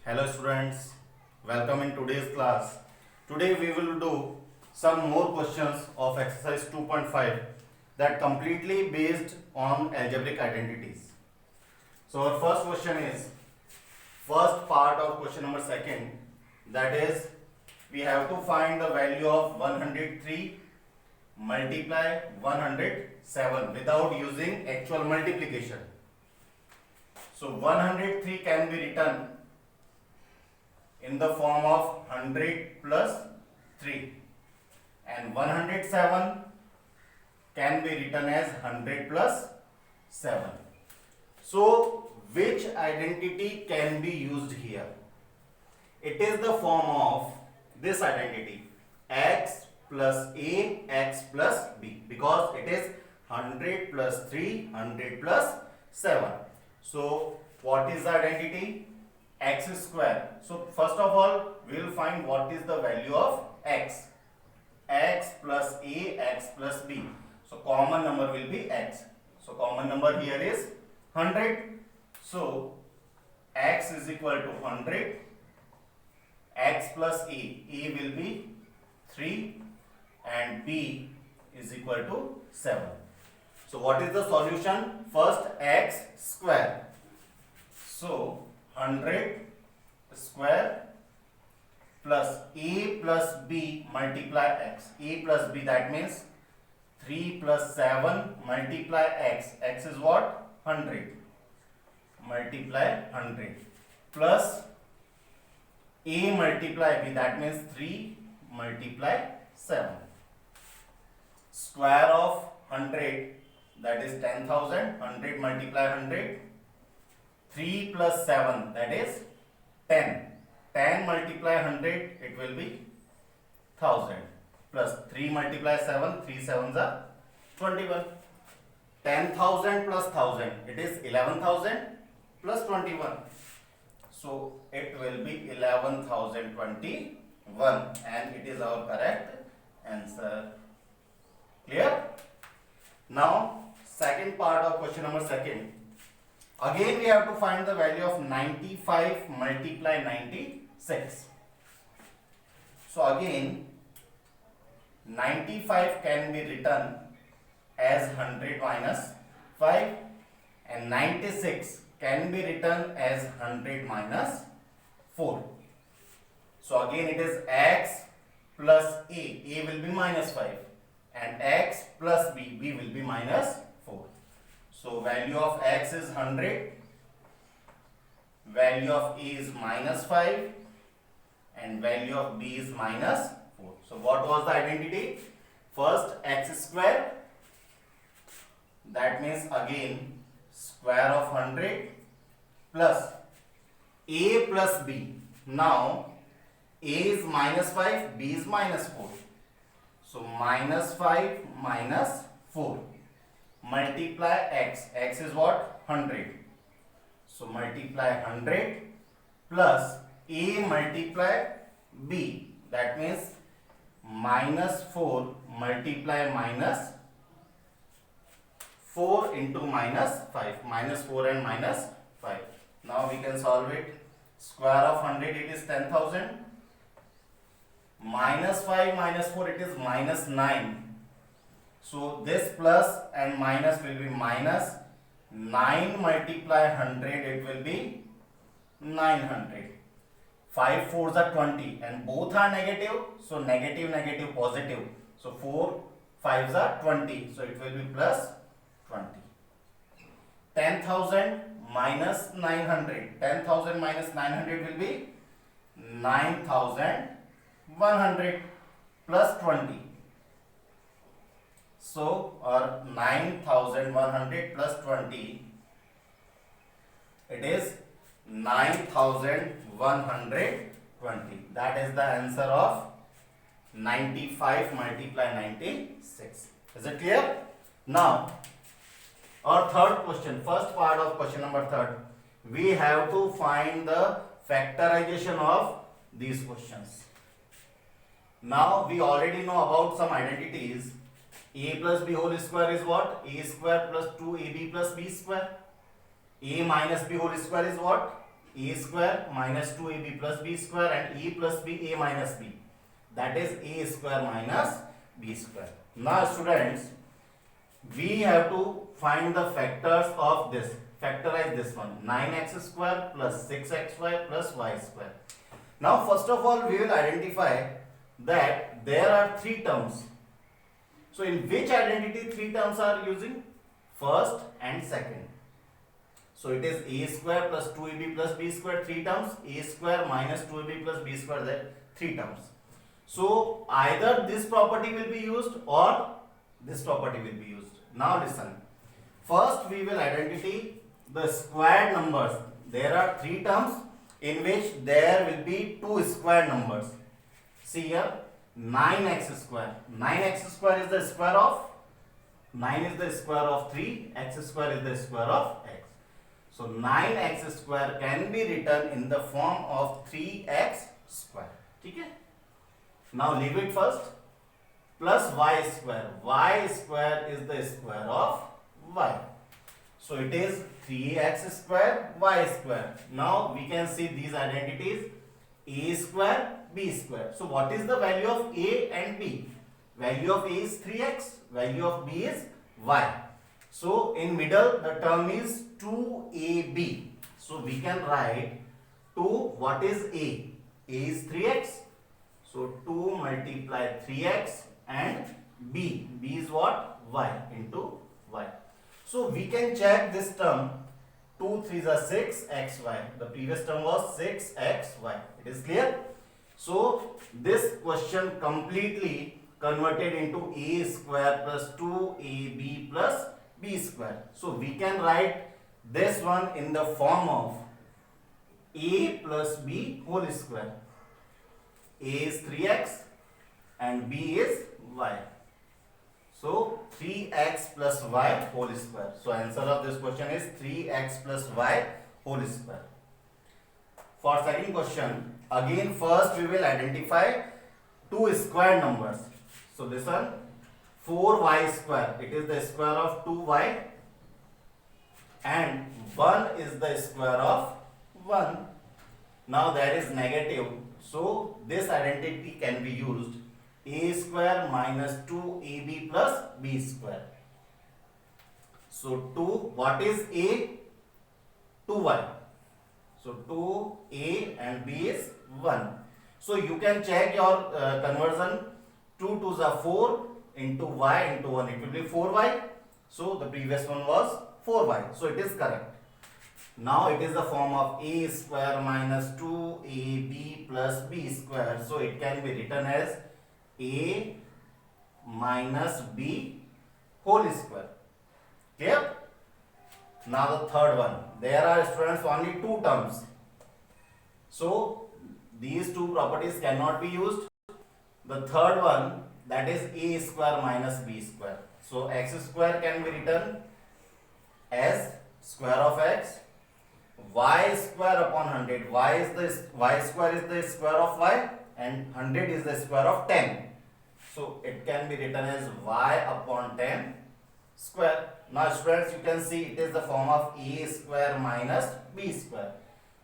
Hello students, welcome in today's class. Today we will do some more questions of exercise 2.5 that completely based on algebraic identities. So our first question is first part of question number second, that is we have to find the value of 103 multiply 107 without using actual multiplication. So 103 can be written in the form of 100 plus 3 and 107 can be written as 100 plus 7. So which identity can be used here? It is the form of this identity x plus a x plus b, because it is 100 plus 3 100 plus 7. So what is the identity? X square. So first of all we will find what is the value of x. X plus a x plus b. So common number will be x. So common number here is 100. So x is equal to 100. X plus a will be 3 and b is equal to 7. So what is the solution? First x square. So 100 square plus a plus b multiply x. A plus b, that means 3 plus 7 multiply x. X is what? 100 multiply 100 plus a multiply b, that means 3 multiply 7. Square of 100, that is 10,000. 100 multiply 100. 3 plus 7, that is 10. 10 multiply 100, it will be 1000. Plus 3 multiply 7, 3 sevens are 21. 10,000 plus 1000, it is 11,000 plus 21. So it will be 11,021 and it is our correct answer. Clear? Now second part of question number second. Again we have to find the value of 95 multiply 96. So again 95 can be written as 100 minus 5 and 96 can be written as 100 minus 4. So again it is x plus a will be minus 5 and x plus b will be minus 4. So value of x is 100, value of a is minus 5 and value of b is minus 4. So what was the identity? First x square, that means again square of 100 plus a plus b. Now a is minus 5, b is minus 4. So minus 5 minus 4. Multiply x. X is what? 100. So multiply 100 plus a multiply b. That means minus 4 multiply minus 4 into minus 5. Minus 4 and minus 5. Now we can solve it. Square of 100, it is 10,000. Minus 5 minus 4, it is minus 9. So this plus and minus will be minus. 9 multiply 100, it will be 900. 5 4s are 20 and both are negative. So negative negative positive. So 4 5s are 20. So it will be plus 20. 10,000 minus 900. 10,000 minus 900 will be 9,100 plus 20. So or 9,100 plus 20, it is 9,120. That is the answer of 95 multiply 96. Is it clear? Now our third question, first part of question number third, we have to find the factorization of these questions. Now we already know about some identities. A plus b whole square is what? A square plus 2ab plus b square. A minus b whole square is what? a square minus 2ab plus b square and a plus b a minus b. That is a square minus b square. Now students, we have to find the factors of this. Factorize this one. 9x square plus 6xy plus y square. Now first of all we will identify that there are three terms. So in which identity three terms are using? First and second. So it is a square plus 2ab plus b square, three terms, a square minus 2ab plus b square, that three terms. So either this property will be used or this property will be used. Now listen. First we will identify the squared numbers. There are three terms in which there will be two square numbers. See here, 9x square. 9x square is the square of 9 is the square of 3, x square is the square of x. So 9x square can be written in the form of 3x square. Okay? Now leave it first. Plus y square. Y square is the square of y. So it is 3x square, y square. Now we can see these identities, a square, b square. So what is the value of a and b? Value of a is 3x, value of b is y. So in middle the term is 2ab. So we can write 2, what is a? A is 3x. So 2 multiply 3x and b. B is what? Y into y. So we can check this term. 2 3s are 6xy. The previous term was 6xy. It is clear? So this question completely converted into a square plus 2ab plus b square. So we can write this one in the form of a plus b whole square. A is 3x and b is y. So 3x plus y whole square. So answer of this question is 3x plus y whole square. For second question, again first we will identify two square numbers. So this one, 4y square, it is the square of 2y and 1 is the square of 1. Now there is negative. So this identity can be used, a square minus 2ab plus b square. So 2, what is a? 2y. So 2a and b is 1. So you can check your conversion. 2 2s are 4 into y into 1. It will be 4y. So the previous one was 4y. So it is correct. Now it is the form of a square minus 2ab plus b square. So it can be written as a minus b whole square. Clear? Now the third one. There are, students, only two terms. So these two properties cannot be used. The third one, that is a square minus b square. So x square can be written as square of x, y square upon 100. Y square is the square of y and 100 is the square of 10. So it can be written as y upon 10 square. Now students, you can see it is the form of a square minus b square.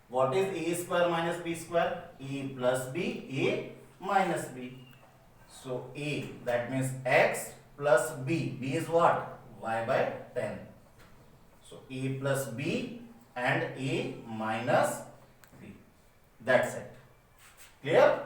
What is a square minus b square? A plus b, a minus b. So a, that means x plus b. B is what? Y by 10. So a plus b and a minus b. That's it. Clear?